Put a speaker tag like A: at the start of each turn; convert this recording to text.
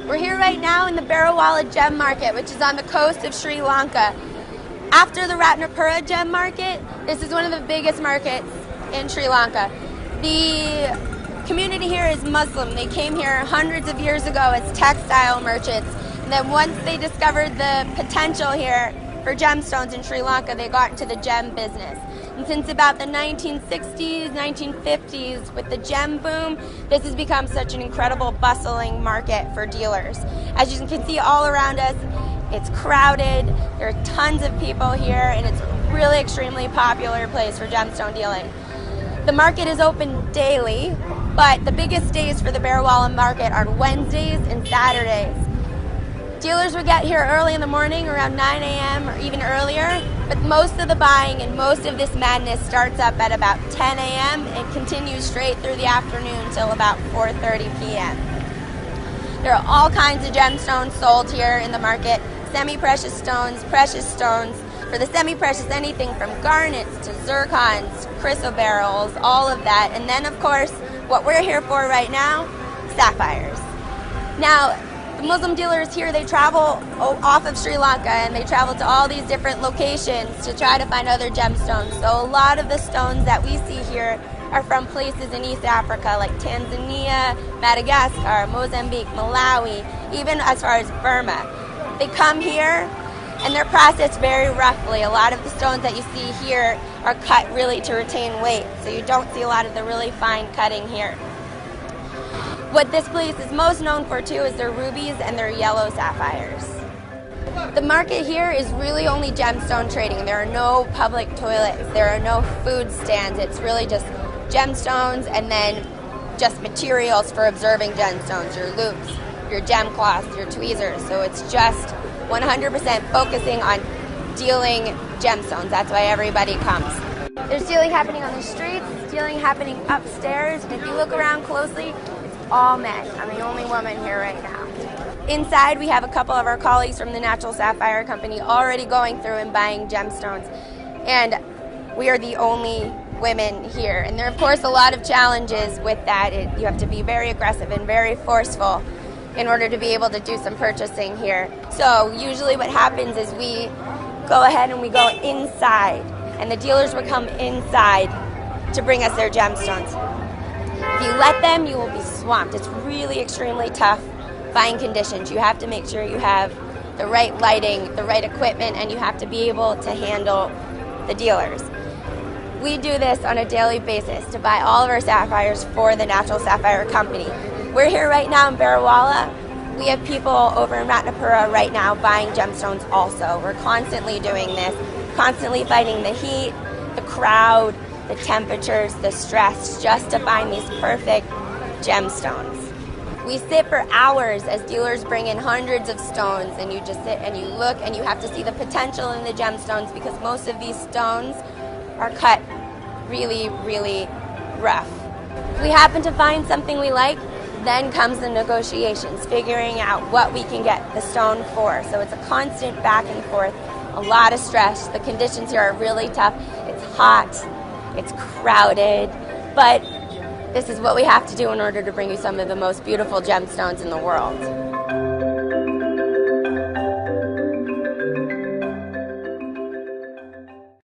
A: We're here right now in the Barawala Gem Market, which is on the coast of Sri Lanka. After the Ratnapura Gem Market, this is one of the biggest markets in Sri Lanka. The community here is Muslim. They came here hundreds of years ago as textile merchants. And then once they discovered the potential here for gemstones in Sri Lanka, they got into the gem business. And since about the 1960s, 1950s, with the gem boom, this has become such an incredible, bustling market for dealers. As you can see all around us, it's crowded, there are tons of people here, and it's a really extremely popular place for gemstone dealing. The market is open daily, but the biggest days for the Barawala market are Wednesdays and Saturdays. Dealers will get here early in the morning, around 9 a.m. or even earlier, but most of the buying and most of this madness starts up at about 10 a.m. and continues straight through the afternoon till about 4:30 p.m. There are all kinds of gemstones sold here in the market, semi-precious stones, precious stones. For the semi-precious, anything from garnets to zircons, chrysoberyls, all of that. And then, of course, what we're here for right now, sapphires. Now, the Muslim dealers here, they travel off of Sri Lanka and they travel to all these different locations to try to find other gemstones. So a lot of the stones that we see here are from places in East Africa like Tanzania, Madagascar, Mozambique, Malawi, even as far as Burma. They come here and they're processed very roughly. A lot of the stones that you see here are cut really to retain weight, so you don't see a lot of the really fine cutting here. What this place is most known for too is their rubies and their yellow sapphires. The market here is really only gemstone trading. There are no public toilets, there are no food stands. It's really just gemstones and then just materials for observing gemstones, your loops, your gem cloths, your tweezers. So it's just 100% focusing on dealing gemstones. That's why everybody comes. There's dealing happening on the streets, dealing happening upstairs, and if you look around closely, all men. I'm the only woman here right now. Inside, we have a couple of our colleagues from the Natural Sapphire Company already going through and buying gemstones. And we are the only women here. And there are, of course, a lot of challenges with that. You have to be very aggressive and very forceful in order to be able to do some purchasing here. So usually what happens is we go ahead and we go inside. And the dealers will come inside to bring us their gemstones. If you let them, you will be swamped. It's really extremely tough buying conditions. You have to make sure you have the right lighting, the right equipment, and you have to be able to handle the dealers. We do this on a daily basis to buy all of our sapphires for the Natural Sapphire Company. We're here right now in Barawala. We have people over in Ratnapura right now buying gemstones also. We're constantly doing this, constantly fighting the heat, the crowd, the temperatures, the stress, just to find these perfect gemstones. We sit for hours as dealers bring in hundreds of stones, and you just sit and you look and you have to see the potential in the gemstones because most of these stones are cut really, really rough. If we happen to find something we like, then comes the negotiations, figuring out what we can get the stone for. So it's a constant back and forth, a lot of stress. The conditions here are really tough. It's hot. It's crowded, but this is what we have to do in order to bring you some of the most beautiful gemstones in the world.